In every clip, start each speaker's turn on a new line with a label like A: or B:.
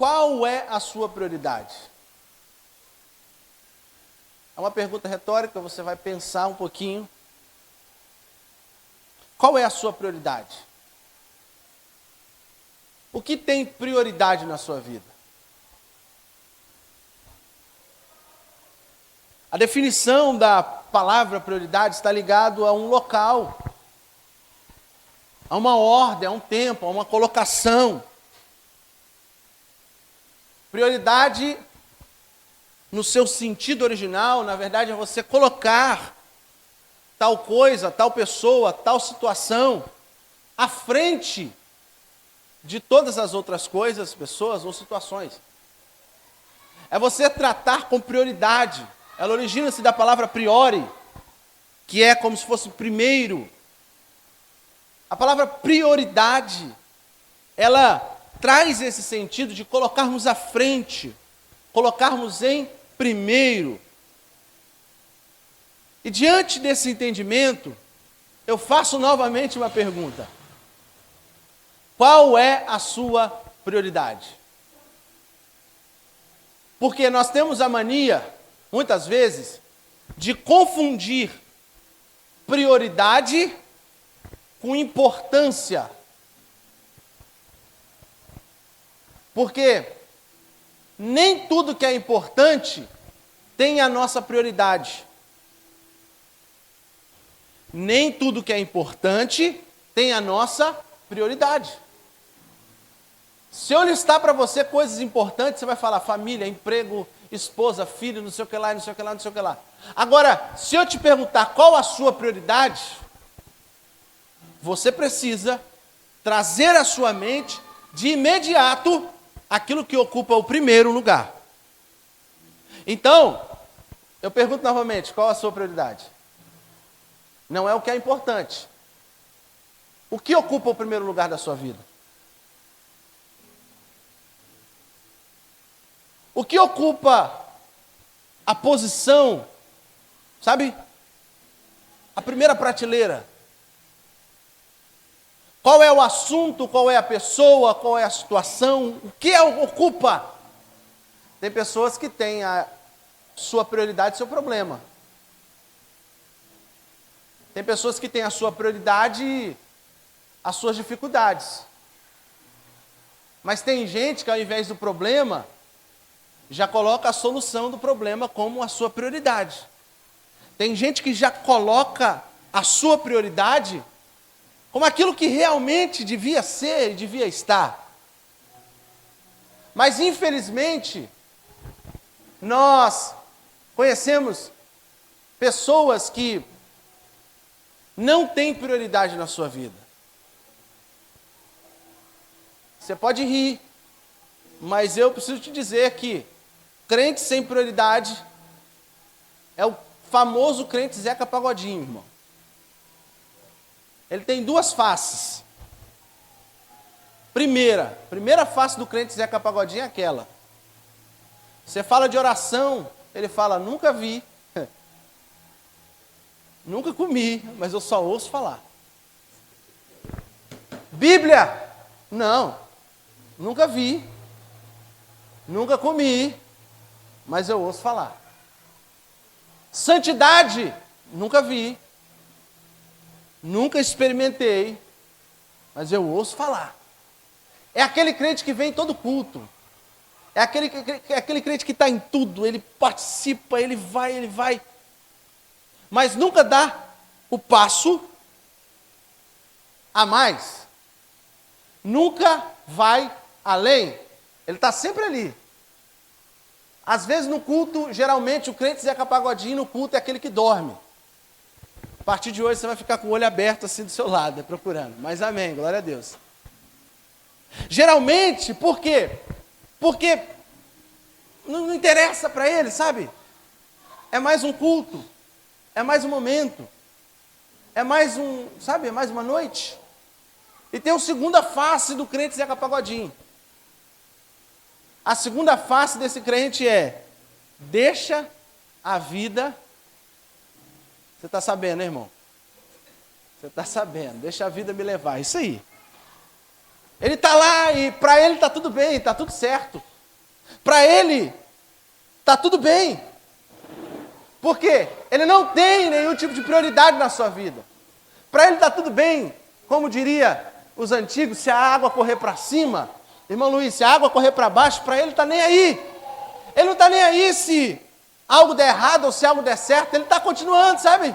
A: qual é a sua prioridade? É uma pergunta retórica, você vai pensar um pouquinho. Qual é a sua prioridade? O que tem prioridade na sua vida? A definição da palavra prioridade está ligado a um local, a uma ordem, a um tempo, a uma colocação. Prioridade, no seu sentido original, na verdade, é você colocar tal coisa, tal pessoa, tal situação à frente de todas as outras coisas, pessoas ou situações. É você tratar com prioridade. Ela origina-se da palavra priori, que é como se fosse primeiro. A palavra prioridade, ela traz esse sentido de colocarmos à frente, colocarmos em primeiro. E diante desse entendimento, eu faço novamente uma pergunta. Qual é a sua prioridade? Porque nós temos a mania, muitas vezes, de confundir prioridade com importância. Porque nem tudo que é importante tem a nossa prioridade. Nem tudo que é importante tem a nossa prioridade. Se eu listar para você coisas importantes, você vai falar família, emprego, esposa, filho, não sei o que lá, não sei o que lá, não sei o que lá. Agora, se eu te perguntar qual a sua prioridade, você precisa trazer à sua mente, de imediato, aquilo que ocupa o primeiro lugar. Então, eu pergunto novamente, qual a sua prioridade? Não é o que é importante. O que ocupa o primeiro lugar da sua vida? O que ocupa a posição, sabe? A primeira prateleira. Qual é o assunto, qual é a pessoa, qual é a situação, o que ocupa? Tem pessoas que têm a sua prioridade, seu problema. Tem pessoas que têm a sua prioridade, as suas dificuldades. Mas tem gente que ao invés do problema, já coloca a solução do problema como a sua prioridade. Tem gente que já coloca a sua prioridade como aquilo que realmente devia ser e devia estar. Mas infelizmente, nós conhecemos pessoas que não têm prioridade na sua vida. Você pode rir, mas eu preciso te dizer que crente sem prioridade é o famoso crente Zeca Pagodinho, irmão. Ele tem duas faces. Primeira face do crente Zeca Pagodinho é aquela. Você fala de oração, ele fala, nunca vi, nunca comi, mas eu só ouço falar. Bíblia, não, nunca vi, nunca comi, mas eu ouço falar. Santidade, nunca vi, nunca experimentei, mas eu ouço falar. É aquele crente que vem em todo culto. É aquele crente que está em tudo, ele participa, ele vai. Mas nunca dá o passo a mais. Nunca vai além. Ele está sempre ali. Às vezes no culto, geralmente o crente Zeca Pagodinho no culto é aquele que dorme. A partir de hoje você vai ficar com o olho aberto assim do seu lado, procurando. Mas amém, glória a Deus. Geralmente, por quê? Porque não interessa para ele, sabe? É mais um culto, é mais um momento, é mais é mais uma noite. E tem a segunda face do crente Zeca Pagodinho. A segunda face desse crente é, deixa a vida... Você está sabendo, né, irmão? Você está sabendo, deixa a vida me levar, isso aí. Ele está lá e para ele está tudo bem, está tudo certo. Para ele, está tudo bem. Por quê? Ele não tem nenhum tipo de prioridade na sua vida. Para ele está tudo bem, como diria os antigos, se a água correr para cima, irmão Luiz, se a água correr para baixo, para ele está nem aí. Ele não está nem aí se algo der errado ou se algo der certo, ele está continuando, sabe?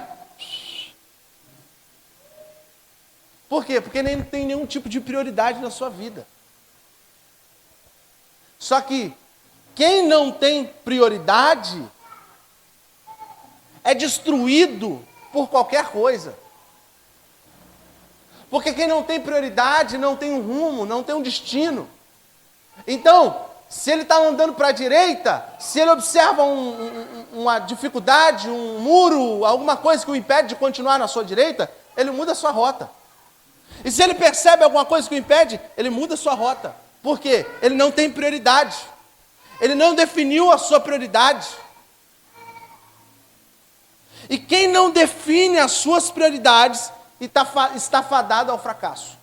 A: Por quê? Porque ele não tem nenhum tipo de prioridade na sua vida. Só que quem não tem prioridade é destruído por qualquer coisa. Porque quem não tem prioridade não tem um rumo, não tem um destino. Então, se ele está andando para a direita, se ele observa uma dificuldade, um muro, alguma coisa que o impede de continuar na sua direita, ele muda a sua rota. E se ele percebe alguma coisa que o impede, ele muda a sua rota. Por quê? Ele não tem prioridade. Ele não definiu a sua prioridade. E quem não define as suas prioridades está fadado ao fracasso.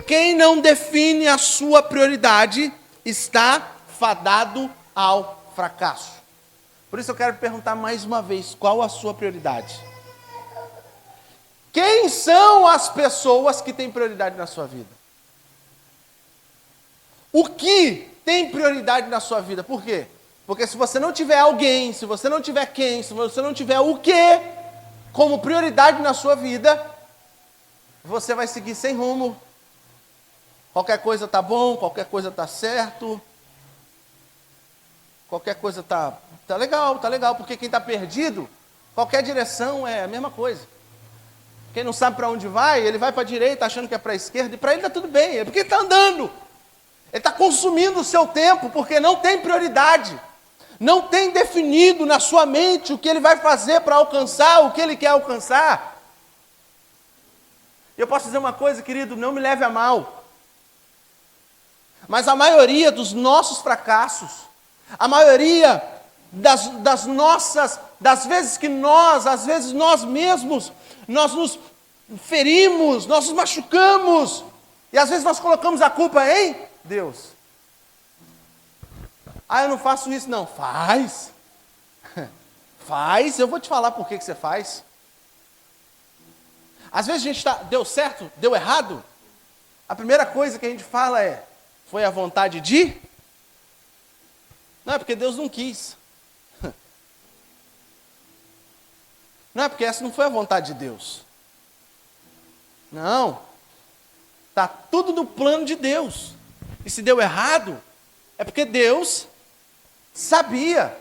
A: Quem não define a sua prioridade está fadado ao fracasso. Por isso eu quero perguntar mais uma vez, qual a sua prioridade? Quem são as pessoas que têm prioridade na sua vida? O que tem prioridade na sua vida? Por quê? Porque se você não tiver alguém, se você não tiver quem, se você não tiver o que como prioridade na sua vida, você vai seguir sem rumo. Qualquer coisa está bom, qualquer coisa está certo, qualquer coisa está legal, porque quem está perdido, qualquer direção é a mesma coisa. Quem não sabe para onde vai, ele vai para a direita achando que é para a esquerda, e para ele está tudo bem, é porque ele está andando. Ele está consumindo o seu tempo, porque não tem prioridade. Não tem definido na sua mente o que ele vai fazer para alcançar o que ele quer alcançar. Eu posso dizer uma coisa, querido, não me leve a mal. Mas a maioria dos nossos fracassos, a maioria das vezes que às vezes nós mesmos, nós nos ferimos, nós nos machucamos, e às vezes nós colocamos a culpa em Deus. Eu não faço isso, não. Faz. Faz, eu vou te falar por que você faz. Às vezes a gente deu certo, deu errado. A primeira coisa que a gente fala foi a vontade de? Não, é porque Deus não quis. Não, é porque essa não foi a vontade de Deus. Não. Está tudo no plano de Deus. E se deu errado, é porque Deus sabia.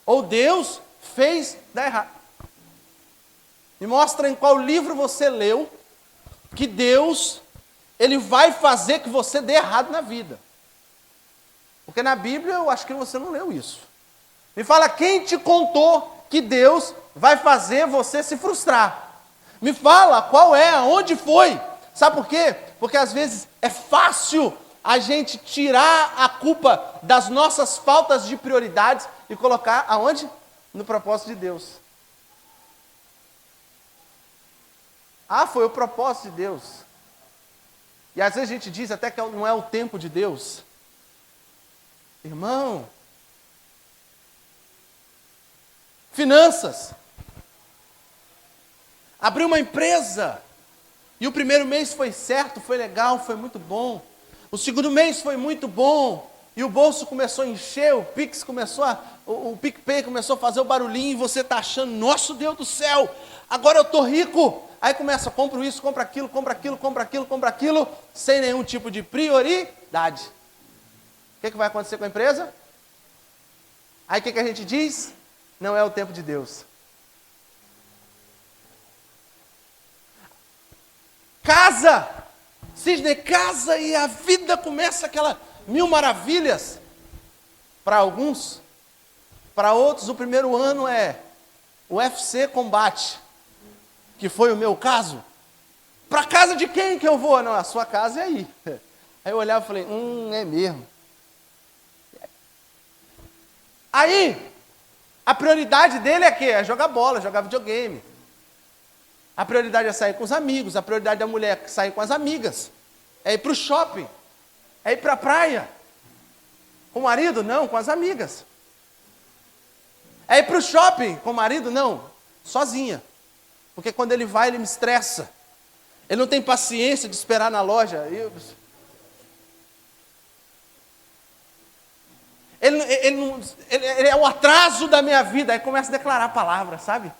A: Ou Deus fez dar errado. Me mostra em qual livro você leu que Deus, Ele vai fazer que você dê errado na vida. Porque na Bíblia eu acho que você não leu isso. Me fala quem te contou que Deus vai fazer você se frustrar. Me fala qual é, aonde foi. Sabe por quê? Porque às vezes é fácil a gente tirar a culpa das nossas faltas de prioridades e colocar aonde? No propósito de Deus. Foi o propósito de Deus. E às vezes a gente diz até que não é o tempo de Deus. Irmão, finanças. Abri uma empresa e o primeiro mês foi certo, foi legal, foi muito bom. O segundo mês foi muito bom e o bolso começou a encher, o PicPay começou a fazer o barulhinho e você está achando, nossa Deus do céu, agora eu estou rico. Aí começa, compro isso, compra aquilo, sem nenhum tipo de prioridade. O que vai acontecer com a empresa? Aí o que a gente diz? Não é o tempo de Deus. Casa! Cisne casa e a vida começa aquela mil maravilhas. Para alguns, para outros o primeiro ano é o UFC Combate, que foi o meu caso. Para casa de quem que eu vou? Não, a sua casa é aí. Aí eu olhava e falei, é mesmo. Aí, a prioridade dele é o quê? É jogar bola, jogar videogame. A prioridade é sair com os amigos, a prioridade da mulher é sair com as amigas, é ir para o shopping, é ir para a praia. Com o marido? Não, com as amigas. É ir para o shopping com o marido? Não, sozinha. Porque quando ele vai, ele me estressa. Ele não tem paciência de esperar na loja. Ele é o atraso da minha vida. Aí começa a declarar a palavra, sabe?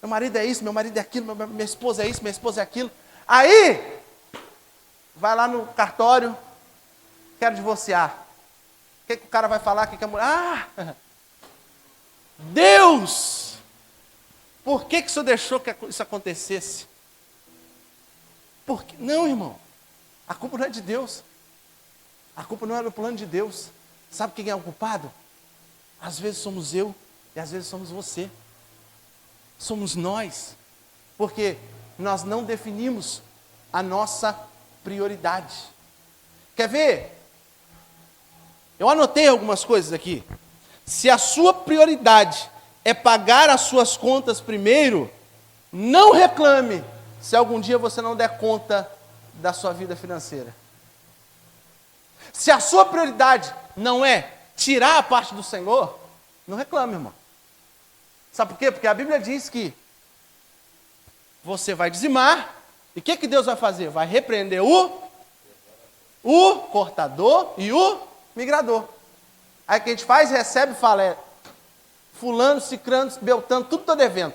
A: Meu marido é isso, meu marido é aquilo, minha esposa é isso, minha esposa é aquilo. Aí, vai lá no cartório, quero divorciar. O que o cara vai falar? O que a mulher... Ah, Deus! Por que o Senhor deixou que isso acontecesse? Porque... Não, irmão. A culpa não é de Deus. A culpa não é do plano de Deus. Sabe quem é o culpado? Às vezes somos eu e às vezes somos você. Somos nós. Porque nós não definimos a nossa prioridade. Quer ver? Eu anotei algumas coisas aqui. Se a sua prioridade é pagar as suas contas primeiro, não reclame se algum dia você não der conta da sua vida financeira. Se a sua prioridade não é tirar a parte do Senhor, não reclame, irmão. Sabe por quê? Porque a Bíblia diz que você vai dizimar, e o que Deus vai fazer? Vai repreender o cortador e o migrador. Aí o que a gente faz? Recebe e fala, fulano, cicrano, beltano, tudo estou devendo.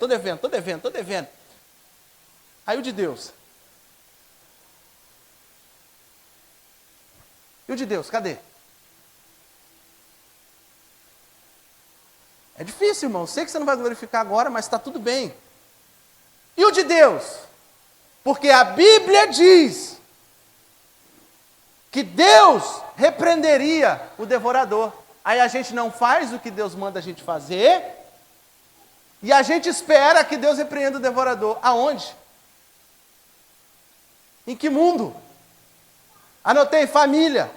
A: Aí o de Deus. E o de Deus, cadê? É difícil, irmão. Sei que você não vai glorificar agora, mas está tudo bem. E o de Deus? Porque a Bíblia diz que Deus repreenderia o devorador. Aí a gente não faz o que Deus manda a gente fazer, e a gente espera que Deus repreenda o devorador. Aonde? Em que mundo? Anotei, família.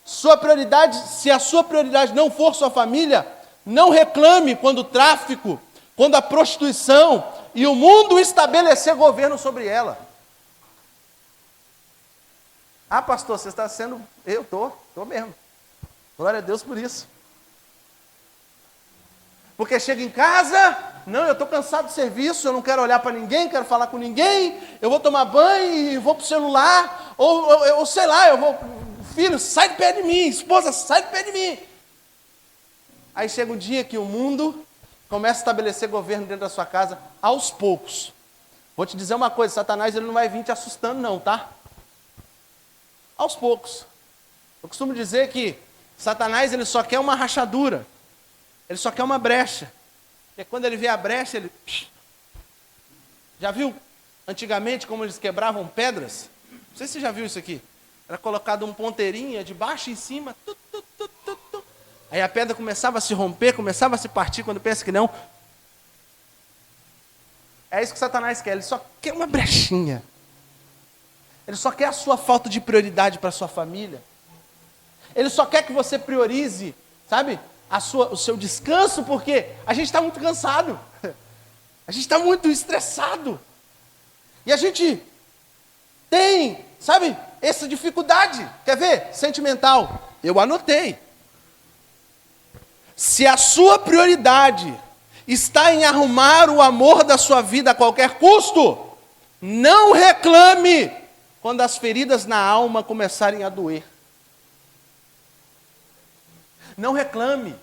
A: Sua prioridade, se a sua prioridade não for sua família, não reclame quando o tráfico, quando a prostituição e o mundo estabelecer governo sobre ela. Ah, pastor, você está sendo... Eu estou mesmo. Glória a Deus por isso. Porque chega em casa, não, eu estou cansado do serviço, eu não quero olhar para ninguém, quero falar com ninguém, eu vou tomar banho e vou para o celular, ou sei lá, eu vou... Filho, sai de perto de mim, esposa, sai de perto de mim. Aí chega um dia que o mundo começa a estabelecer governo dentro da sua casa, aos poucos. Vou te dizer uma coisa, Satanás ele não vai vir te assustando não, tá? Aos poucos. Eu costumo dizer que Satanás ele só quer uma rachadura. Ele só quer uma brecha. E quando ele vê a brecha, ele... Já viu antigamente como eles quebravam pedras? Não sei se você já viu isso aqui. Era colocado um ponteirinho de baixo em cima. Aí a pedra começava a se romper, começava a se partir, quando pensa que não. É isso que Satanás quer, ele só quer uma brechinha. Ele só quer a sua falta de prioridade para a sua família. Ele só quer que você priorize, sabe, o seu descanso, porque a gente está muito cansado. A gente está muito estressado. E a gente tem, sabe, essa dificuldade. Quer ver? Sentimental. Eu anotei. Se a sua prioridade está em arrumar o amor da sua vida a qualquer custo, não reclame quando as feridas na alma começarem a doer. Não reclame.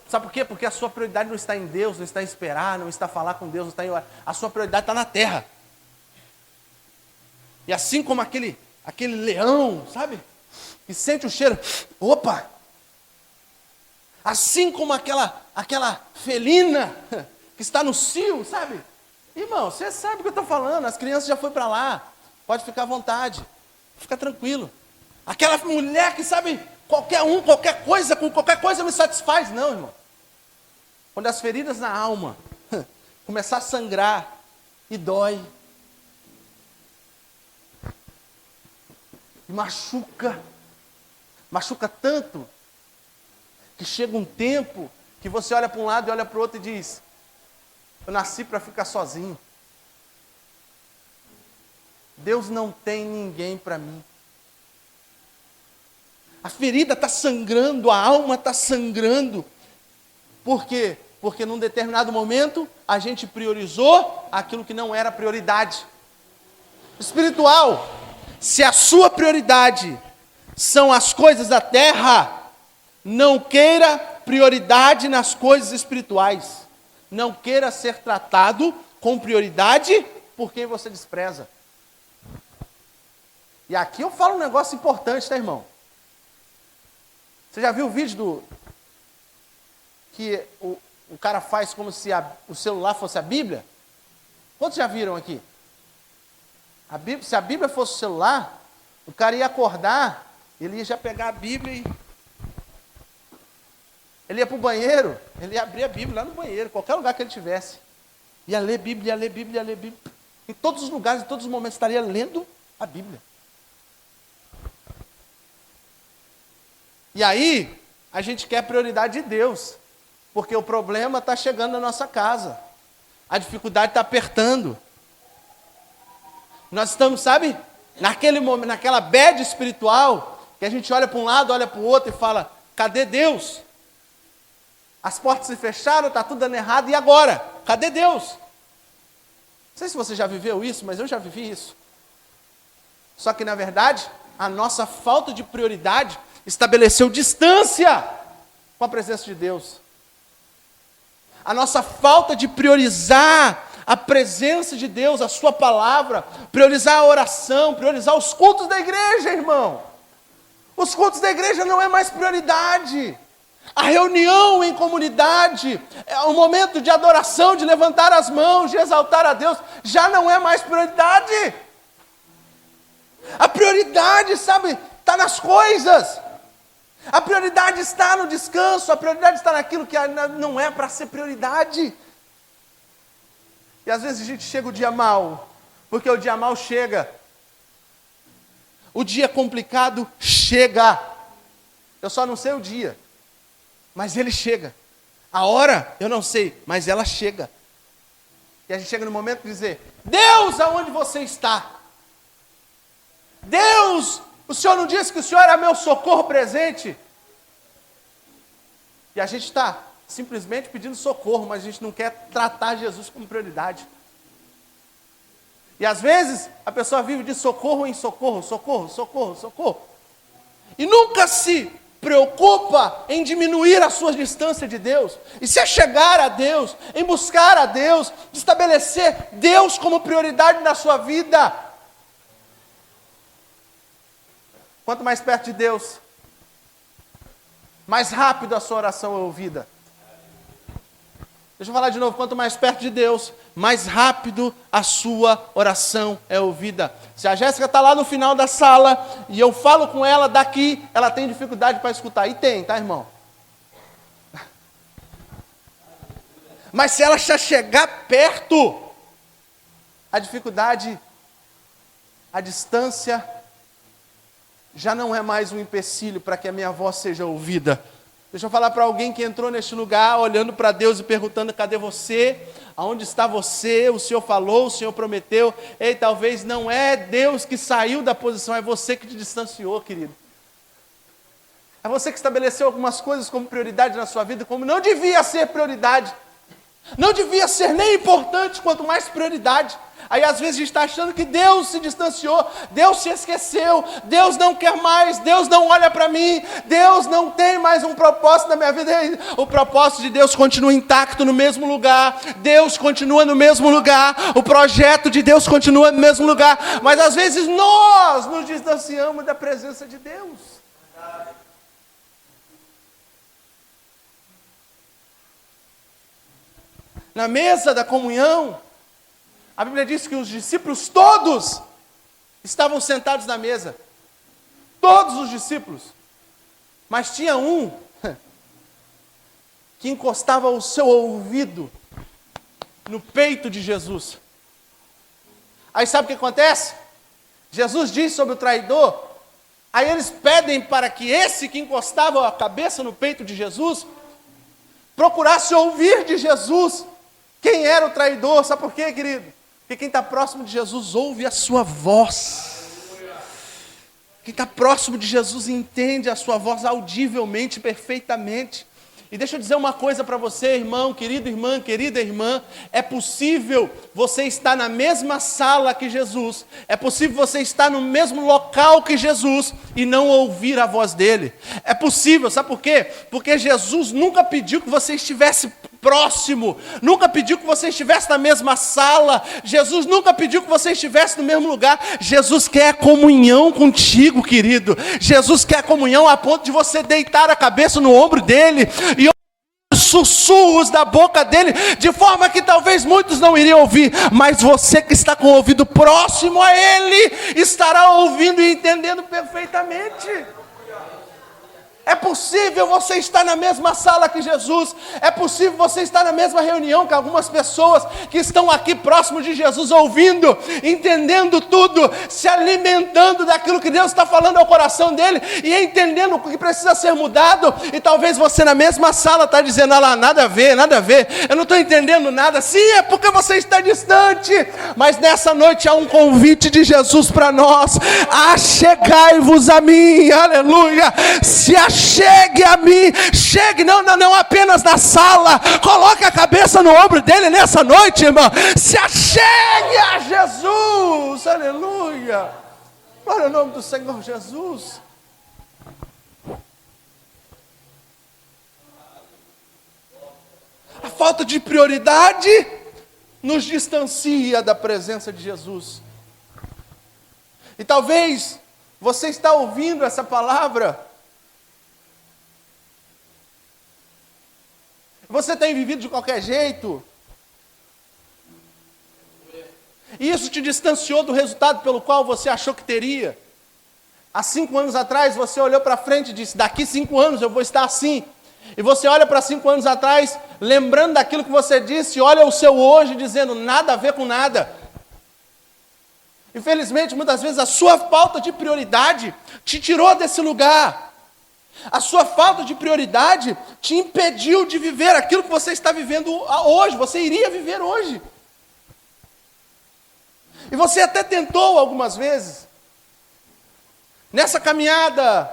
A: Sabe por quê? Porque a sua prioridade não está em Deus, não está em esperar, não está em falar com Deus, não está em orar. A sua prioridade está na terra. E assim como aquele leão, sabe? Que sente o cheiro. Opa! Assim como aquela felina que está no cio, sabe? Irmão, você sabe o que eu estou falando. As crianças já foram para lá. Pode ficar à vontade. Fica tranquilo. Aquela mulher que sabe, qualquer coisa, com qualquer coisa me satisfaz. Não, irmão. Quando as feridas na alma começar a sangrar e dói. E machuca. Machuca tanto que chega um tempo que você olha para um lado e olha para o outro e diz: eu nasci para ficar sozinho. Deus não tem ninguém para mim. A ferida está sangrando, a alma está sangrando. Por quê? Porque num determinado momento a gente priorizou aquilo que não era prioridade. Espiritual, se a sua prioridade são as coisas da terra, não queira prioridade nas coisas espirituais. Não queira ser tratado com prioridade por quem você despreza. E aqui eu falo um negócio importante, tá, irmão? Você já viu o vídeo que o cara faz como se o celular fosse a Bíblia? Quantos já viram aqui? Se a Bíblia fosse o celular, o cara ia acordar, ele ia já pegar a Bíblia e... Ele ia para o banheiro, ele ia abrir a Bíblia lá no banheiro, qualquer lugar que ele tivesse. Ia ler Bíblia, ia ler Bíblia, ia ler Bíblia. Em todos os lugares, em todos os momentos, estaria lendo a Bíblia. E aí, a gente quer a prioridade de Deus, porque o problema está chegando na nossa casa. A dificuldade está apertando. Nós estamos, sabe, naquele momento, naquela bad espiritual, que a gente olha para um lado, olha para o outro e fala, cadê Deus? As portas se fecharam, está tudo dando errado, e agora? Cadê Deus? Não sei se você já viveu isso, mas eu já vivi isso. Só que, na verdade, a nossa falta de prioridade estabeleceu distância com a presença de Deus. A nossa falta de priorizar a presença de Deus, a sua palavra, priorizar a oração, priorizar os cultos da igreja, irmão. Os cultos da igreja não é mais prioridade. A reunião em comunidade, o momento de adoração, de levantar as mãos, de exaltar a Deus, já não é mais prioridade. A prioridade, sabe, está nas coisas. A prioridade está no descanso, a prioridade está naquilo que não é para ser prioridade. E às vezes a gente chega o dia mal, porque o dia mal chega. O dia complicado chega. Eu só não sei o dia, mas ele chega. A hora, eu não sei, mas ela chega. E a gente chega no momento de dizer, Deus, aonde você está? Deus, o Senhor não disse que o Senhor era meu socorro presente? E a gente está simplesmente pedindo socorro, mas a gente não quer tratar Jesus como prioridade. E às vezes a pessoa vive de socorro em socorro, socorro, socorro, socorro. E nunca se preocupa em diminuir a sua distância de Deus, e se achegar a Deus, em buscar a Deus, estabelecer Deus como prioridade na sua vida. Quanto mais perto de Deus, mais rápido a sua oração é ouvida. Deixa eu falar de novo, quanto mais perto de Deus, mais rápido a sua oração é ouvida. Se a Jéssica está lá no final da sala, e eu falo com ela daqui, ela tem dificuldade para escutar. E tem, tá, irmão? Mas se ela já chegar perto, a dificuldade, a distância, já não é mais um empecilho para que a minha voz seja ouvida. Deixa eu falar para alguém que entrou neste lugar, olhando para Deus e perguntando, cadê você? Aonde está você? O Senhor falou, o Senhor prometeu. Ei, talvez não é Deus que saiu da posição, é você que te distanciou, querido. É você que estabeleceu algumas coisas como prioridade na sua vida, como não devia ser prioridade. Não devia ser nem importante, quanto mais prioridade. Aí às vezes a gente está achando que Deus se distanciou, Deus se esqueceu, Deus não quer mais, Deus não olha para mim, Deus não tem mais um propósito na minha vida. O propósito de Deus continua intacto no mesmo lugar, Deus continua no mesmo lugar, o projeto de Deus continua no mesmo lugar, mas às vezes nós nos distanciamos da presença de Deus. Na mesa da comunhão, a Bíblia diz que os discípulos todos estavam sentados na mesa. Todos os discípulos. Mas tinha um que encostava o seu ouvido no peito de Jesus. Aí sabe o que acontece? Jesus diz sobre o traidor. Aí eles pedem para que esse que encostava a cabeça no peito de Jesus procurasse ouvir de Jesus quem era o traidor. Sabe por quê, querido? Porque quem está próximo de Jesus ouve a sua voz. Quem está próximo de Jesus entende a sua voz audivelmente, perfeitamente. E deixa eu dizer uma coisa para você, irmão, querido irmã, querida irmã, é possível você estar na mesma sala que Jesus, é possível você estar no mesmo local que Jesus e não ouvir a voz dele. É possível, sabe por quê? Porque Jesus nunca pediu que você estivesse próximo, nunca pediu que você estivesse na mesma sala, Jesus nunca pediu que você estivesse no mesmo lugar. Jesus quer comunhão contigo, querido. Jesus quer comunhão a ponto de você deitar a cabeça no ombro dele e ouvir sussurros da boca dele, de forma que talvez muitos não iriam ouvir, mas você que está com o ouvido próximo a ele, estará ouvindo e entendendo perfeitamente. É possível você estar na mesma sala que Jesus, é possível você estar na mesma reunião que algumas pessoas que estão aqui próximo de Jesus, ouvindo, entendendo tudo, se alimentando daquilo que Deus está falando ao coração dele, e entendendo o que precisa ser mudado, e talvez você na mesma sala está dizendo, lá, nada a ver, eu não estou entendendo nada. Sim, é porque você está distante, mas nessa noite há um convite de Jesus para nós: achegai-vos a mim, aleluia, se chegue a mim, chegue, não apenas na sala, coloque a cabeça no ombro dele nessa noite, irmão, se achegue a Jesus, aleluia, glória ao nome do Senhor Jesus. A falta de prioridade nos distancia da presença de Jesus, e talvez você está ouvindo essa palavra, você tem vivido de qualquer jeito, e isso te distanciou do resultado pelo qual você achou que teria. Há 5 anos atrás, você olhou para frente e disse, daqui 5 anos eu vou estar assim. E você olha para 5 anos atrás, lembrando daquilo que você disse, olha o seu hoje dizendo, nada a ver com nada. Infelizmente, muitas vezes a sua falta de prioridade te tirou desse lugar. A sua falta de prioridade te impediu de viver aquilo que você está vivendo hoje, você iria viver hoje. E você até tentou algumas vezes. Nessa caminhada,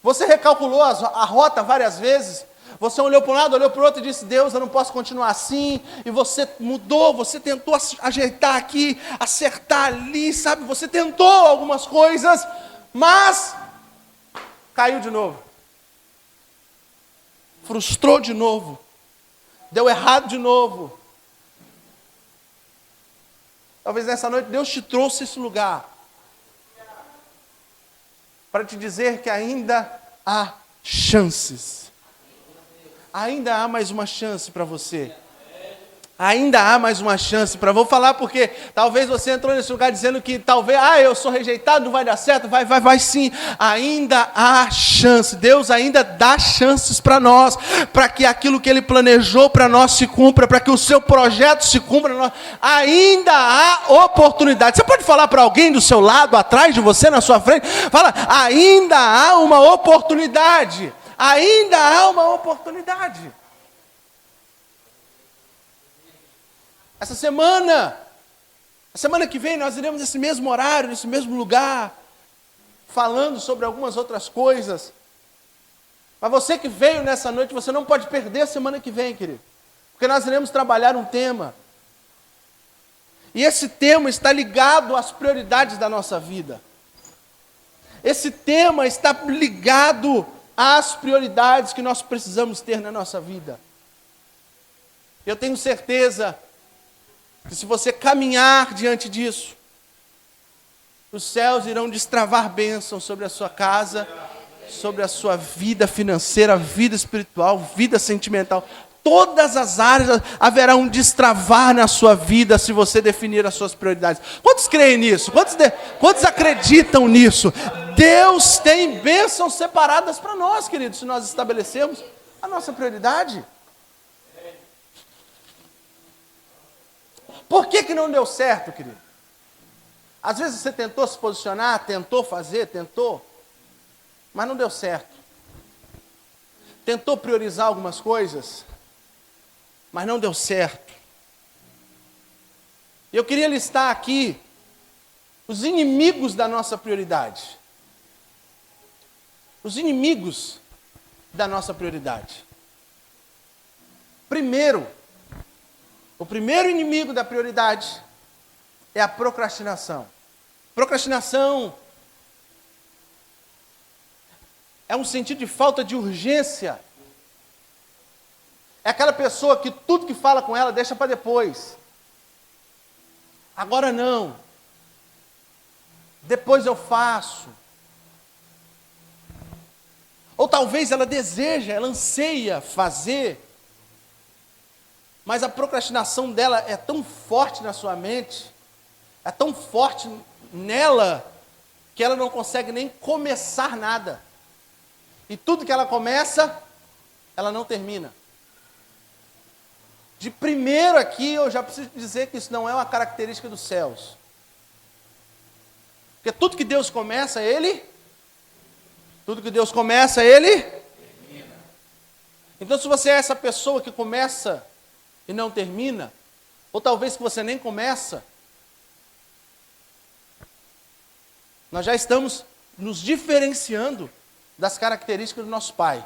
A: você recalculou a rota várias vezes. Você olhou para um lado, olhou para o outro e disse, Deus, eu não posso continuar assim. E você mudou, você tentou ajeitar aqui, acertar ali, sabe? Você tentou algumas coisas, mas caiu de novo, frustrou de novo, deu errado de novo. Talvez nessa noite Deus te trouxe esse lugar para te dizer que ainda há chances, ainda há mais uma chance para você. Ainda há mais uma chance vou falar porque talvez você entrou nesse lugar dizendo que talvez, eu sou rejeitado, não vai dar certo, vai sim. Ainda há chance, Deus ainda dá chances para nós, para que aquilo que Ele planejou para nós se cumpra, para que o seu projeto se cumpra, ainda há oportunidade. Você pode falar para alguém do seu lado, atrás de você, na sua frente, fala, ainda há uma oportunidade, ainda há uma oportunidade. Essa semana, a semana que vem, nós iremos nesse mesmo horário, nesse mesmo lugar, falando sobre algumas outras coisas. Mas você que veio nessa noite, você não pode perder a semana que vem, querido. Porque nós iremos trabalhar um tema. E esse tema está ligado às prioridades da nossa vida. Esse tema está ligado às prioridades que nós precisamos ter na nossa vida. Eu tenho certeza que se você caminhar diante disso, os céus irão destravar bênçãos sobre a sua casa, sobre a sua vida financeira, vida espiritual, vida sentimental. Todas as áreas haverá um destravar na sua vida se você definir as suas prioridades. Quantos creem nisso? Quantos acreditam nisso? Deus tem bênçãos separadas para nós, queridos, se nós estabelecemos a nossa prioridade. Por que não deu certo, querido? Às vezes você tentou se posicionar, tentou fazer, mas não deu certo. Tentou priorizar algumas coisas, mas não deu certo. Eu queria listar aqui os inimigos da nossa prioridade. Os inimigos da nossa prioridade. Primeiro, o primeiro inimigo da prioridade é a procrastinação. Procrastinação é um sentido de falta de urgência. É aquela pessoa que tudo que fala com ela deixa para depois. Agora não. Depois eu faço. Ou talvez ela deseja, ela anseia fazer, mas a procrastinação dela é tão forte na sua mente, é tão forte nela, que ela não consegue nem começar nada. E tudo que ela começa, ela não termina. De primeiro aqui, eu já preciso dizer que isso não é uma característica dos céus. Porque tudo que Deus começa, tudo que Deus começa, Ele termina. Então, se você é essa pessoa que começa e não termina, ou talvez que você nem começa, nós já estamos nos diferenciando das características do nosso Pai.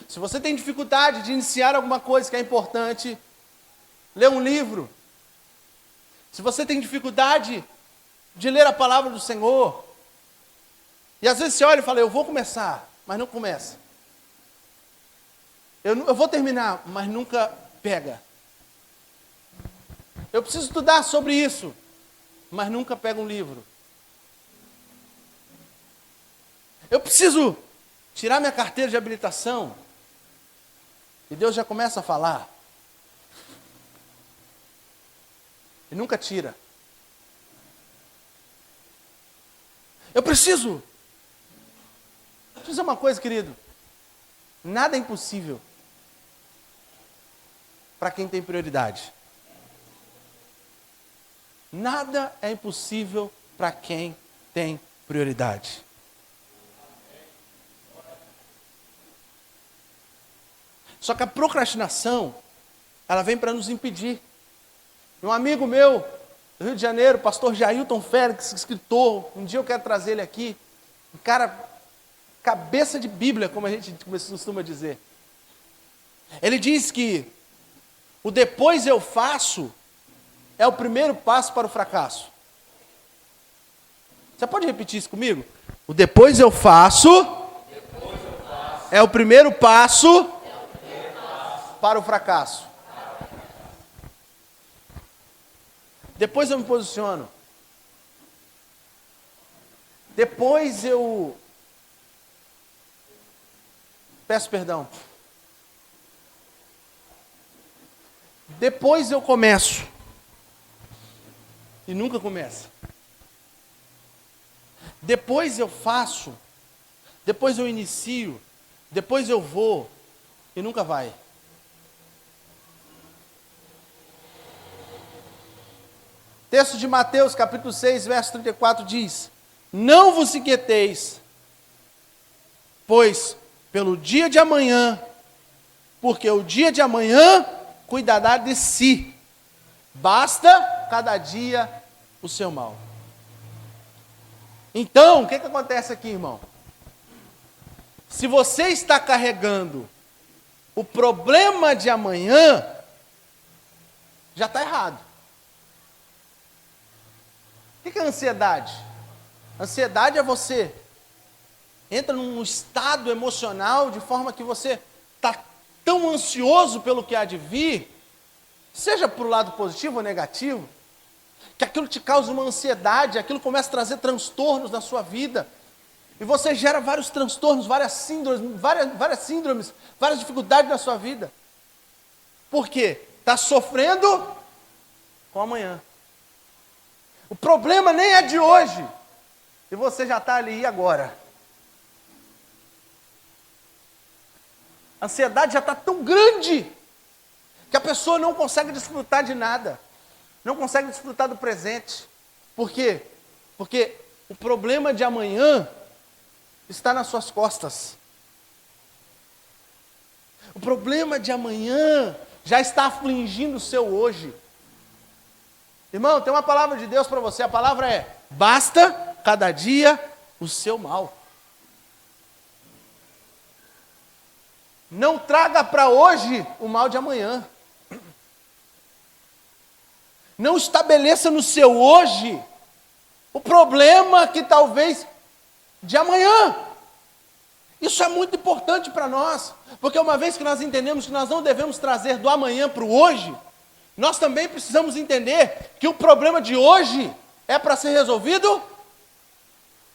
A: Se você tem dificuldade de iniciar alguma coisa que é importante, lê um livro. Se você tem dificuldade de ler a palavra do Senhor, e às vezes você olha e fala, eu vou começar, mas não começa. Eu vou terminar, mas nunca pega. Eu preciso estudar sobre isso, mas nunca pega um livro. Eu preciso tirar minha carteira de habilitação, e Deus já começa a falar. E nunca tira. Eu preciso dizer uma coisa, querido. Nada é impossível para quem tem prioridade. Nada é impossível para quem tem prioridade. Só que a procrastinação, ela vem para nos impedir. Um amigo meu, do Rio de Janeiro, pastor Jailton Félix, escritor, um dia eu quero trazer ele aqui, um cara, cabeça de Bíblia, como a gente costuma dizer. Ele diz que o depois eu faço é o primeiro passo para o fracasso. Você pode repetir isso comigo? O depois eu faço é o primeiro passo para o fracasso. Depois eu me posiciono. Depois eu peço perdão. Depois eu começo. E nunca começa. Depois eu faço. Depois eu inicio. Depois eu vou. E nunca vai. Texto de Mateus, capítulo 6, verso 34 diz: não vos inquieteis, pois pelo dia de amanhã, porque o dia de amanhã cuidará de si. Basta cada dia o seu mal. Então, o que acontece aqui, irmão? Se você está carregando o problema de amanhã, já está errado. O que é ansiedade? Ansiedade é você entra num estado emocional de forma que você está tão ansioso pelo que há de vir, seja para o lado positivo ou negativo, que aquilo te causa uma ansiedade, aquilo começa a trazer transtornos na sua vida, e você gera vários transtornos, várias síndromes, várias dificuldades na sua vida. Por quê? Está sofrendo com amanhã. O problema nem é de hoje, e você já está ali, e agora? A ansiedade já está tão grande, que a pessoa não consegue desfrutar de nada, não consegue desfrutar do presente. Por quê? Porque o problema de amanhã está nas suas costas. O problema de amanhã já está afligindo o seu hoje. Irmão, tem uma palavra de Deus para você, a palavra é: basta cada dia o seu mal. Não traga para hoje o mal de amanhã. Não estabeleça no seu hoje o problema que talvez de amanhã. Isso é muito importante para nós, porque uma vez que nós entendemos que nós não devemos trazer do amanhã para o hoje, nós também precisamos entender que o problema de hoje é para ser resolvido.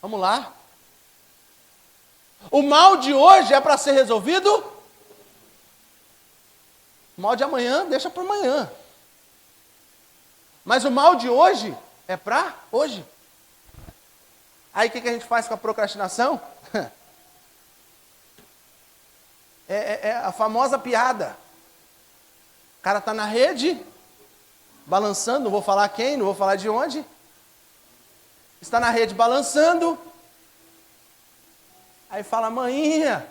A: Vamos lá. O mal de hoje é para ser resolvido. O mal de amanhã deixa para amanhã. Mas o mal de hoje é para hoje. Aí o que a gente faz com a procrastinação? É a famosa piada. O cara está na rede, balançando, não vou falar quem, não vou falar de onde. Está na rede balançando. Aí fala: maninha,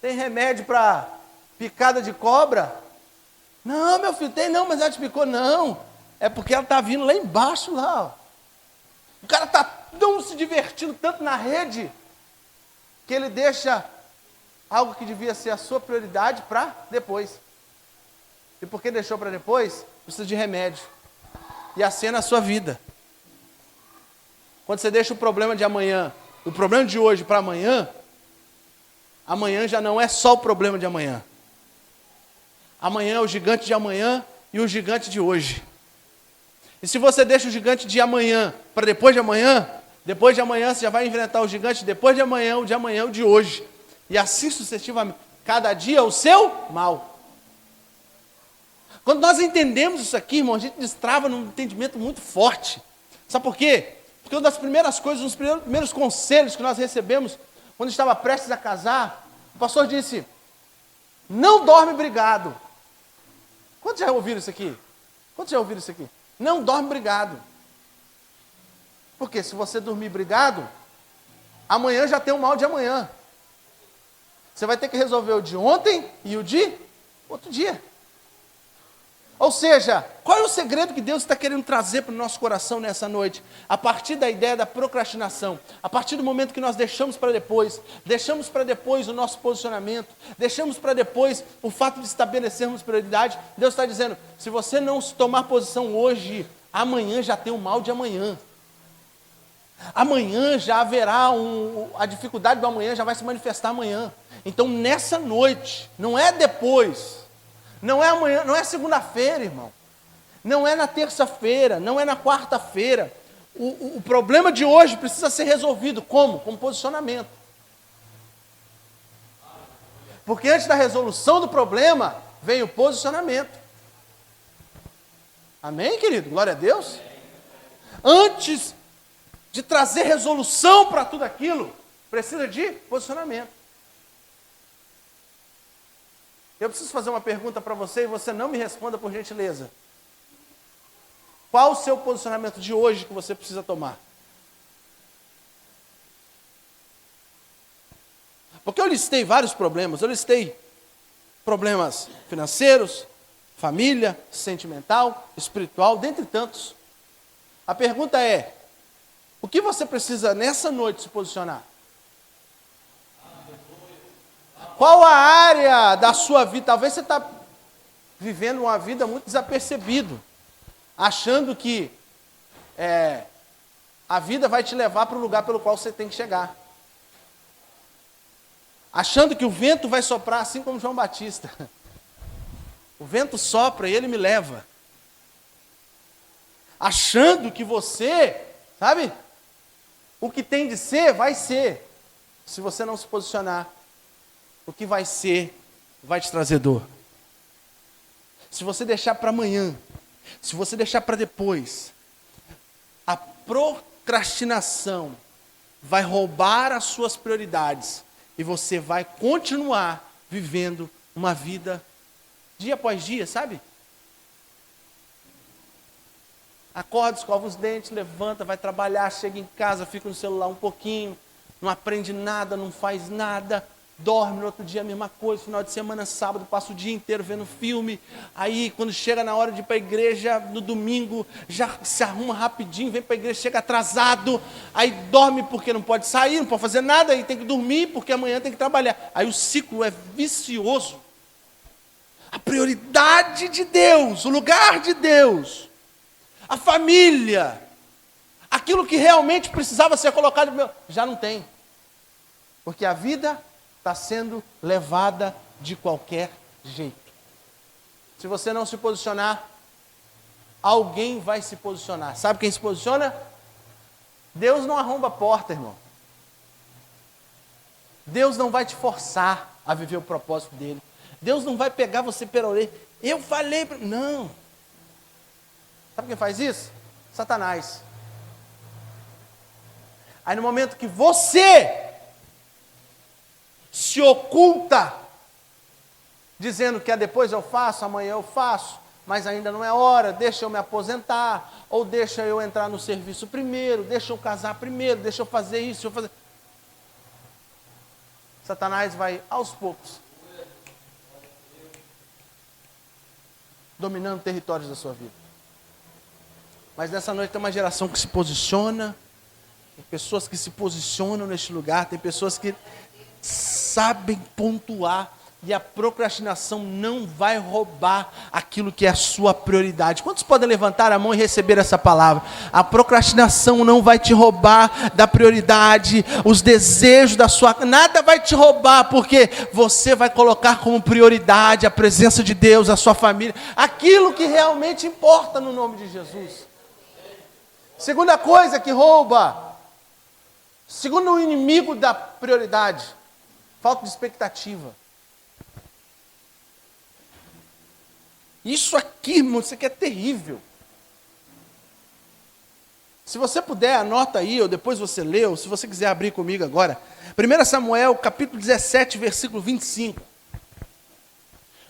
A: tem remédio para picada de cobra? Não, meu filho, tem não, mas ela te picou. Não, é porque ela está vindo lá embaixo, lá. Ó. O cara está tão se divertindo tanto na rede, que ele deixa algo que devia ser a sua prioridade para depois. E porque deixou para depois, precisa de remédio. E assim é na sua vida. Quando você deixa o problema de amanhã, o problema de hoje para amanhã, amanhã já não é só o problema de amanhã. Amanhã é o gigante de amanhã e o gigante de hoje. E se você deixa o gigante de amanhã para depois de amanhã você já vai enfrentar o gigante depois de amanhã, o de hoje. E assim sucessivamente. Cada dia o seu mal. Quando nós entendemos isso aqui, irmão, a gente destrava num entendimento muito forte. Sabe por quê? Porque uma das primeiras coisas, um dos primeiros conselhos que nós recebemos quando estava prestes a casar, o pastor disse: não dorme brigado. Quantos já ouviram isso aqui? Quantos já ouviram isso aqui? Não dorme brigado. Porque se você dormir brigado, amanhã já tem o mal de amanhã. Você vai ter que resolver o de ontem e o de outro dia. Ou seja, qual é o segredo que Deus está querendo trazer para o nosso coração nessa noite? A partir da ideia da procrastinação, a partir do momento que nós deixamos para depois o nosso posicionamento, deixamos para depois o fato de estabelecermos prioridade, Deus está dizendo: se você não se tomar posição hoje, amanhã já tem o mal de amanhã. Amanhã já haverá a dificuldade do amanhã já vai se manifestar amanhã. Então nessa noite, não é depois, não é amanhã, não é segunda-feira, irmão. Não é na terça-feira, não é na quarta-feira. O problema de hoje precisa ser resolvido. Como? Com posicionamento. Porque antes da resolução do problema, vem o posicionamento. Amém, querido? Glória a Deus. Antes de trazer resolução para tudo aquilo, precisa de posicionamento. Eu preciso fazer uma pergunta para você e você não me responda, por gentileza. Qual o seu posicionamento de hoje que você precisa tomar? Porque eu listei vários problemas. Eu listei problemas financeiros, família, sentimental, espiritual, dentre tantos. A pergunta é: o que você precisa nessa noite se posicionar? Qual a área da sua vida? Talvez você está vivendo uma vida muito desapercebido, achando que a vida vai te levar para o lugar pelo qual você tem que chegar. Achando que o vento vai soprar assim como João Batista. O vento sopra e ele me leva. Achando que você, sabe, o que tem de ser, vai ser. Se você não se posicionar, o que vai ser, vai te trazer dor. Se você deixar para amanhã, se você deixar para depois, a procrastinação vai roubar as suas prioridades e você vai continuar vivendo uma vida dia após dia, sabe? Acorda, escova os dentes, levanta, vai trabalhar, chega em casa, fica no celular um pouquinho, não aprende nada, não faz nada. dorme, no outro dia a mesma coisa, final de semana, sábado, passa o dia inteiro vendo filme, aí quando chega na hora de ir para a igreja, no domingo, já se arruma rapidinho, vem para a igreja, chega atrasado, aí dorme porque não pode sair, não pode fazer nada, aí tem que dormir porque amanhã tem que trabalhar. Aí o ciclo é vicioso. A prioridade de Deus, o lugar de Deus, a família, aquilo que realmente precisava ser colocado, já não tem. Porque a vida está sendo levada de qualquer jeito. Se você não se posicionar, alguém vai se posicionar. Sabe quem se posiciona? Deus não arromba a porta, irmão. Deus não vai te forçar a viver o propósito dele. Deus não vai pegar você pela orelha. Eu falei para... Não. Sabe quem faz isso? Satanás. Aí no momento que você se oculta, dizendo que depois eu faço, amanhã eu faço, mas ainda não é hora, deixa eu me aposentar, ou deixa eu entrar no serviço primeiro, deixa eu casar primeiro, deixa eu fazer isso, deixa eu fazer... Satanás vai aos poucos dominando territórios da sua vida. Mas nessa noite tem uma geração que se posiciona, tem pessoas que se posicionam neste lugar, tem pessoas que sabem pontuar, e a procrastinação não vai roubar aquilo que é a sua prioridade. Quantos podem levantar a mão e receber essa palavra? A procrastinação não vai te roubar da prioridade, os desejos da sua... Nada vai te roubar, porque você vai colocar como prioridade a presença de Deus, a sua família, aquilo que realmente importa no nome de Jesus. Segunda coisa que rouba, segundo o inimigo da prioridade, falta de expectativa. Isso aqui, irmão, isso aqui é terrível. Se você puder, anota aí, ou depois você lê, ou se você quiser abrir comigo agora. 1 Samuel, capítulo 17, versículo 25.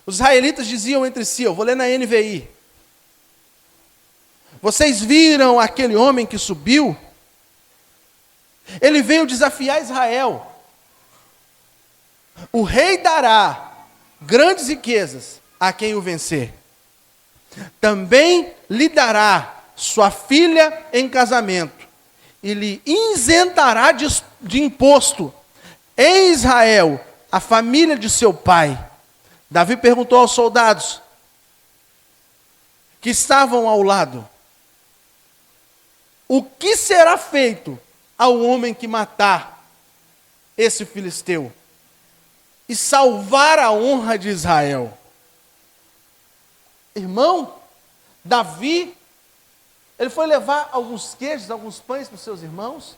A: Os israelitas diziam entre si, eu vou ler na NVI. Vocês viram aquele homem que subiu? Ele veio desafiar Israel. O rei dará grandes riquezas a quem o vencer. Também lhe dará sua filha em casamento e lhe isentará de imposto em Israel a família de seu pai. Davi perguntou aos soldados que estavam ao lado: o que será feito ao homem que matar esse filisteu e salvar a honra de Israel? Irmão, Davi, ele foi levar alguns queijos, alguns pães para os seus irmãos.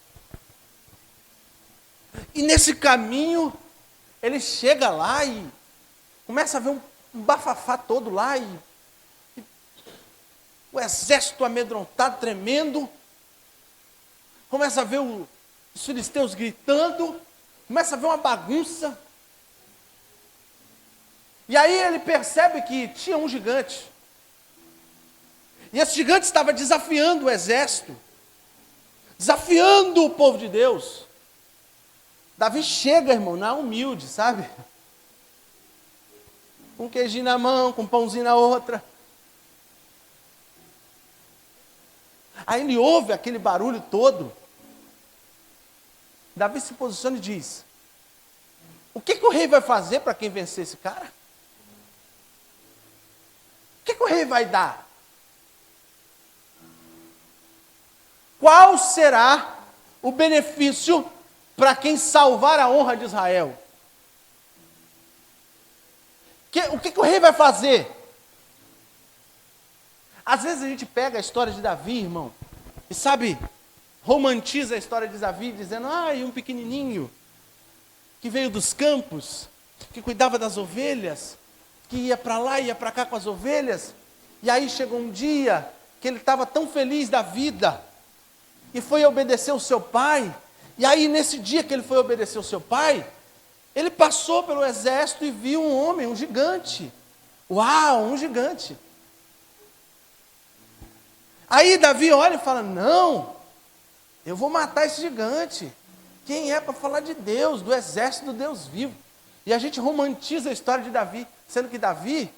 A: E nesse caminho, ele chega lá e começa a ver um bafafá todo lá, e o exército amedrontado, tremendo. Começa a ver os filisteus gritando, começa a ver uma bagunça. E aí ele percebe que tinha um gigante. E esse gigante estava desafiando o exército, desafiando o povo de Deus. Davi chega, irmão, na humilde, sabe? Com um queijinho na mão, com um pãozinho na outra. Aí ele ouve aquele barulho todo. Davi se posiciona e diz: o que o rei vai fazer para quem vencer esse cara? O que o rei vai dar? Qual será o benefício para quem salvar a honra de Israel? O que o rei vai fazer? Às vezes a gente pega a história de Davi, irmão, e sabe, romantiza a história de Davi, dizendo: um pequenininho que veio dos campos, que cuidava das ovelhas, que ia para lá, ia para cá com as ovelhas, e aí chegou um dia que ele estava tão feliz da vida, e foi obedecer o seu pai, e aí nesse dia que ele foi obedecer o seu pai, ele passou pelo exército e viu um homem, um gigante. Uau, um gigante. Aí Davi olha e fala: não, eu vou matar esse gigante. Quem é para falar de Deus, do exército do Deus vivo? E a gente romantiza a história de Davi, sendo que Davi,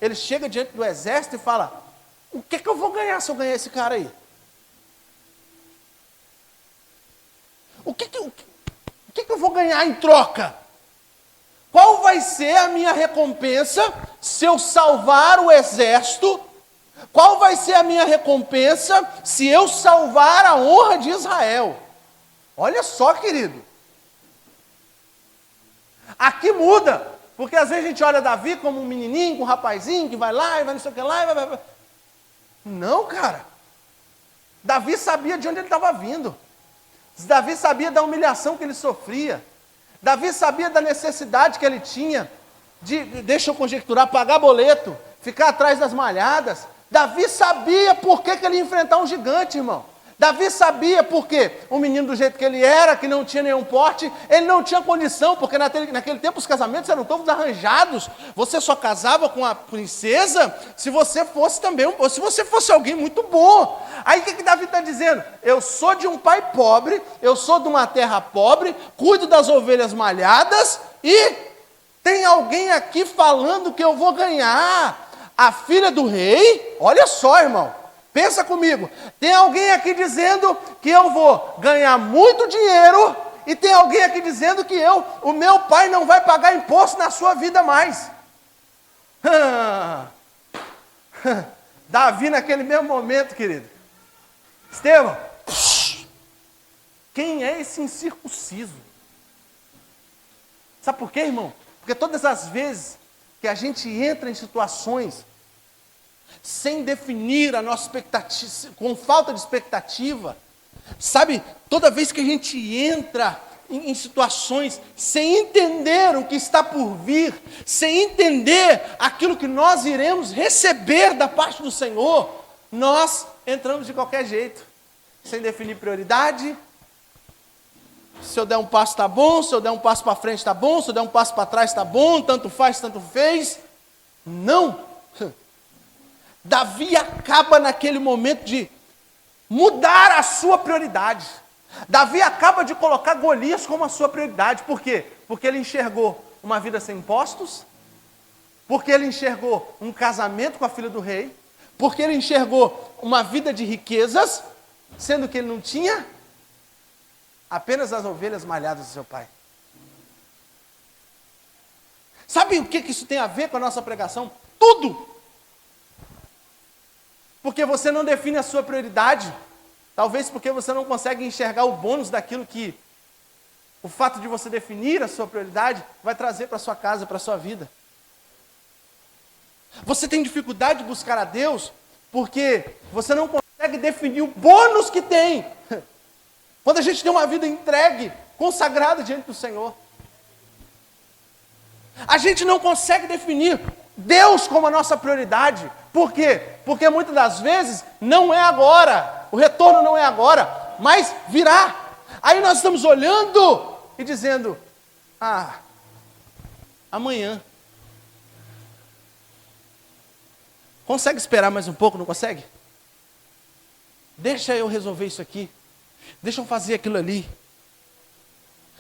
A: ele chega diante do exército e fala, o que eu vou ganhar se eu ganhar esse cara aí? O que eu vou ganhar em troca? Qual vai ser a minha recompensa se eu salvar o exército? Qual vai ser a minha recompensa se eu salvar a honra de Israel? Olha só, querido. Aqui muda, porque às vezes a gente olha Davi como um menininho, um rapazinho que vai lá e vai não sei o que lá. E vai. Não, cara. Davi sabia de onde ele estava vindo. Davi sabia da humilhação que ele sofria. Davi sabia da necessidade que ele tinha de, deixa eu conjecturar, pagar boleto, ficar atrás das malhadas. Davi sabia por que ele ia enfrentar um gigante, irmão. Davi sabia por quê. Um menino do jeito que ele era, que não tinha nenhum porte, ele não tinha condição, porque naquele tempo os casamentos eram todos arranjados. Você só casava com a princesa se você fosse também, se você fosse alguém muito bom. Aí o que Davi está dizendo? Eu sou de um pai pobre, eu sou de uma terra pobre, cuido das ovelhas malhadas e tem alguém aqui falando que eu vou ganhar a filha do rei. Olha só, irmão. Pensa comigo, tem alguém aqui dizendo que eu vou ganhar muito dinheiro e tem alguém aqui dizendo que o meu pai não vai pagar imposto na sua vida mais. Davi naquele mesmo momento, querido. Estevão, quem é esse incircunciso? Sabe por quê, irmão? Porque todas as vezes que a gente entra em situações sem definir a nossa expectativa, com falta de expectativa, sabe, toda vez que a gente entra em situações sem entender o que está por vir, sem entender aquilo que nós iremos receber da parte do Senhor, nós entramos de qualquer jeito, sem definir prioridade. Se eu der um passo está bom, se eu der um passo para frente está bom, se eu der um passo para trás está bom, tanto faz, tanto fez. Não. Davi acaba naquele momento de mudar a sua prioridade. Davi acaba de colocar Golias como a sua prioridade. Por quê? Porque ele enxergou uma vida sem impostos, porque ele enxergou um casamento com a filha do rei, porque ele enxergou uma vida de riquezas, sendo que ele não tinha apenas as ovelhas malhadas do seu pai. Sabe o que isso tem a ver com a nossa pregação? Tudo! Porque você não define a sua prioridade. Talvez porque você não consegue enxergar o bônus daquilo que o fato de você definir a sua prioridade vai trazer para a sua casa, para a sua vida. Você tem dificuldade de buscar a Deus porque você não consegue definir o bônus que tem. Quando a gente tem uma vida entregue, consagrada diante do Senhor. A gente não consegue definir Deus como a nossa prioridade. Por quê? Porque muitas das vezes não é agora, o retorno não é agora, mas virá. Aí nós estamos olhando e dizendo, amanhã. Consegue esperar mais um pouco, não consegue? Deixa eu resolver isso aqui, deixa eu fazer aquilo ali.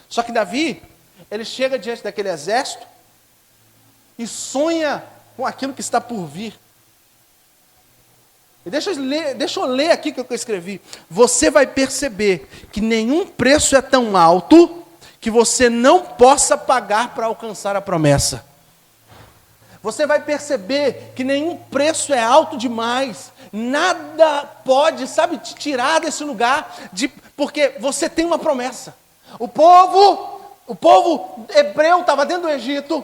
A: Só que Davi, ele chega diante daquele exército e sonha com aquilo que está por vir. E deixa eu ler aqui o que eu escrevi. Você vai perceber que nenhum preço é tão alto que você não possa pagar para alcançar a promessa. Você vai perceber que nenhum preço é alto demais. Nada pode, te tirar desse lugar, porque você tem uma promessa. O povo hebreu estava dentro do Egito,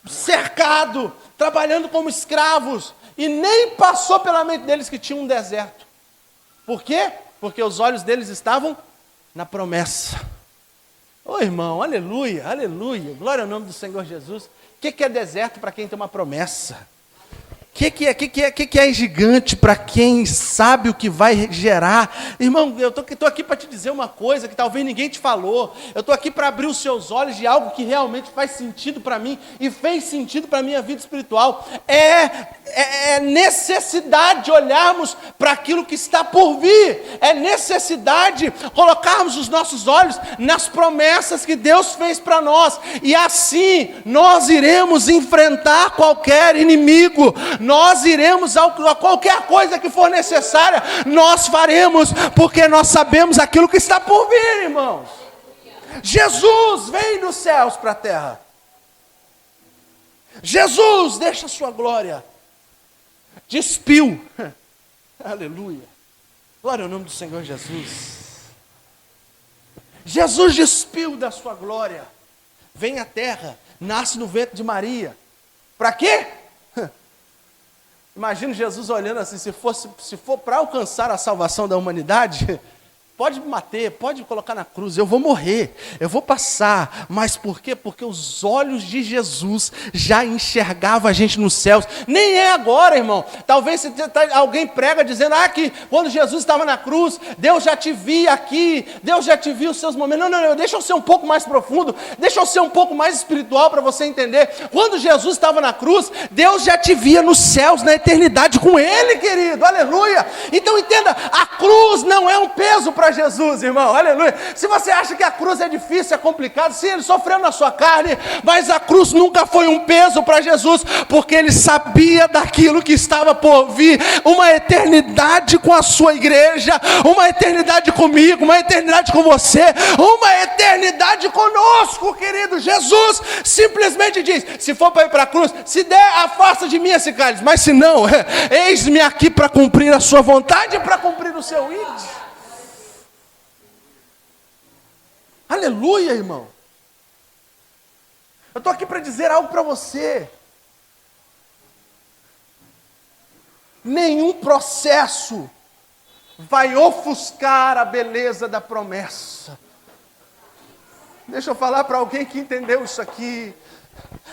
A: cercado, trabalhando como escravos, e nem passou pela mente deles que tinha um deserto. Por quê? Porque os olhos deles estavam na promessa. Ô irmão, aleluia, aleluia, glória ao nome do Senhor Jesus. O que é deserto para quem tem uma promessa? que é gigante para quem sabe o que vai gerar? Irmão, eu estou aqui para te dizer uma coisa que talvez ninguém te falou. Eu estou aqui para abrir os seus olhos de algo que realmente faz sentido para mim e fez sentido para a minha vida espiritual. É necessidade de olharmos para aquilo que está por vir. É necessidade de colocarmos os nossos olhos nas promessas que Deus fez para nós. E assim nós iremos enfrentar qualquer inimigo. Nós iremos a qualquer coisa que for necessária, nós faremos, porque nós sabemos aquilo que está por vir, irmãos. Jesus vem dos céus para a terra. Jesus deixa a sua glória. Despiu. Aleluia. Glória ao nome do Senhor Jesus. Jesus despiu da sua glória. Vem à terra, nasce no ventre de Maria. Para quê? Imagina Jesus olhando assim, se for para alcançar a salvação da humanidade, pode me bater, pode me colocar na cruz, eu vou morrer, eu vou passar. Mas por quê? Porque os olhos de Jesus já enxergavam a gente nos céus. Nem é agora, irmão. Talvez alguém prega dizendo, que quando Jesus estava na cruz, Deus já te via aqui, Deus já te viu os seus momentos. Não, deixa eu ser um pouco mais profundo, deixa eu ser um pouco mais espiritual para você entender. Quando Jesus estava na cruz, Deus já te via nos céus, na eternidade com Ele, querido, aleluia. Então entenda, a cruz não é um peso para Jesus, irmão, aleluia. Se você acha que a cruz é difícil, é complicado, sim, ele sofreu na sua carne, mas a cruz nunca foi um peso para Jesus, porque ele sabia daquilo que estava por vir, uma eternidade com a sua igreja, uma eternidade comigo, uma eternidade com você, uma eternidade conosco, querido. Jesus simplesmente diz, se for para ir para a cruz, se der, afasta de mim esse cálice, mas se não, eis-me aqui para cumprir a sua vontade e para cumprir o seu ide. Aleluia, irmão. Eu estou aqui para dizer algo para você. Nenhum processo vai ofuscar a beleza da promessa. Deixa eu falar para alguém que entendeu isso aqui.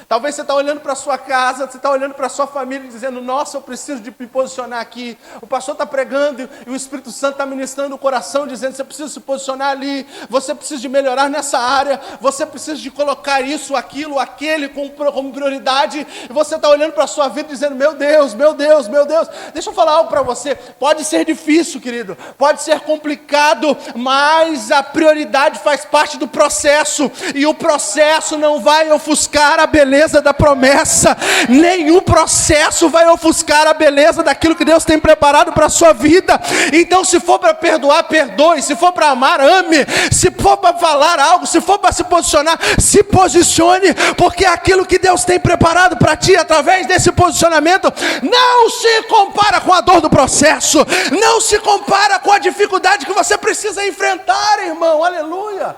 A: Talvez você está olhando para a sua casa, você está olhando para a sua família e dizendo, nossa, eu preciso de me posicionar aqui. O pastor está pregando e o Espírito Santo está ministrando o coração, dizendo, você precisa se posicionar ali, você precisa de melhorar nessa área, você precisa de colocar isso, aquilo, aquele como prioridade. E você está olhando para a sua vida dizendo, meu Deus, meu Deus, meu Deus. Deixa eu falar algo para você, pode ser difícil, querido, pode ser complicado, mas a prioridade faz parte do processo, e o processo não vai ofuscar a beleza da promessa. Nenhum processo vai ofuscar a beleza daquilo que Deus tem preparado para a sua vida. Então, se for para perdoar, perdoe. Se for para amar, ame. Se for para falar algo, se for para se posicionar, se posicione, porque aquilo que Deus tem preparado para ti através desse posicionamento não se compara com a dor do processo, não se compara com a dificuldade que você precisa enfrentar, irmão. Aleluia.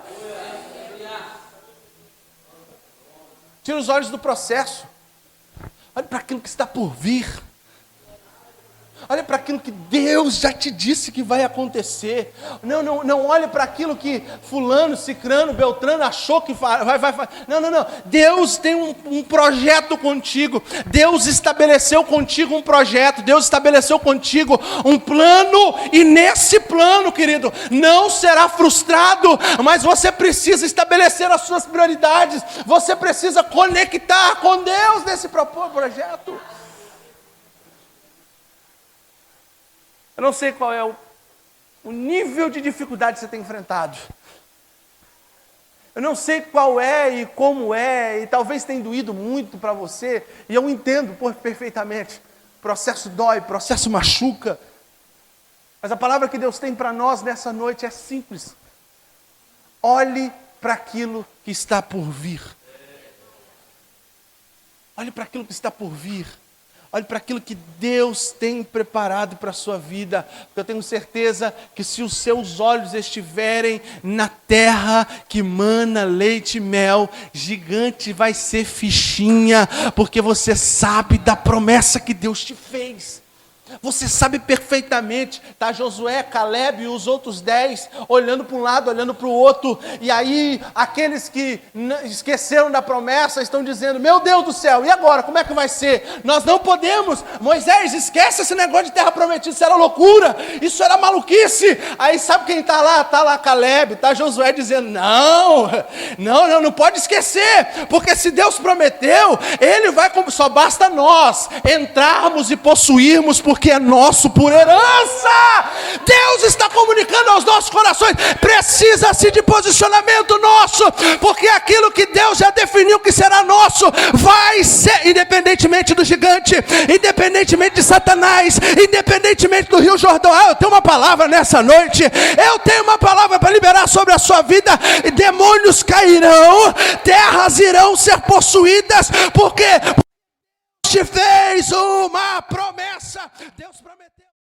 A: Tira os olhos do processo. Olhe para aquilo que está por vir. Olhe para aquilo que Deus já te disse que vai acontecer. Não olhe para aquilo que fulano, cicrano, beltrano achou que vai. Não. Deus tem um projeto contigo. Deus estabeleceu contigo um projeto. Deus estabeleceu contigo um plano. E nesse plano, querido, não será frustrado. Mas você precisa estabelecer as suas prioridades. Você precisa conectar com Deus nesse projeto. Eu não sei qual é o nível de dificuldade que você tem enfrentado. Eu não sei qual é e como é, e talvez tenha doído muito para você, e eu entendo perfeitamente. O processo dói, o processo machuca. Mas a palavra que Deus tem para nós nessa noite é simples. Olhe para aquilo que está por vir. Olhe para aquilo que está por vir. Olhe para aquilo que Deus tem preparado para a sua vida, porque eu tenho certeza que se os seus olhos estiverem na terra que mana leite e mel, gigante vai ser fichinha, porque você sabe da promessa que Deus te fez. Você sabe perfeitamente, tá Josué, Caleb e os outros 10, olhando para um lado, olhando para o outro, e aí aqueles que esqueceram da promessa estão dizendo, meu Deus do céu, e agora, como é que vai ser? Nós não podemos, Moisés, esquece esse negócio de terra prometida, isso era loucura, isso era maluquice. Aí sabe quem está lá? Está lá Caleb, está Josué dizendo, não pode esquecer, porque se Deus prometeu, Ele vai, só basta nós entrarmos e possuirmos, porque é nosso por herança. Deus está comunicando aos nossos corações, precisa-se de posicionamento nosso, porque aquilo que Deus já definiu que será nosso, vai ser, independentemente do gigante, independentemente de Satanás, independentemente do Rio Jordão. Eu tenho uma palavra nessa noite, eu tenho uma palavra para liberar sobre a sua vida. Demônios cairão, terras irão ser possuídas, porque te fez uma promessa. Deus prometeu.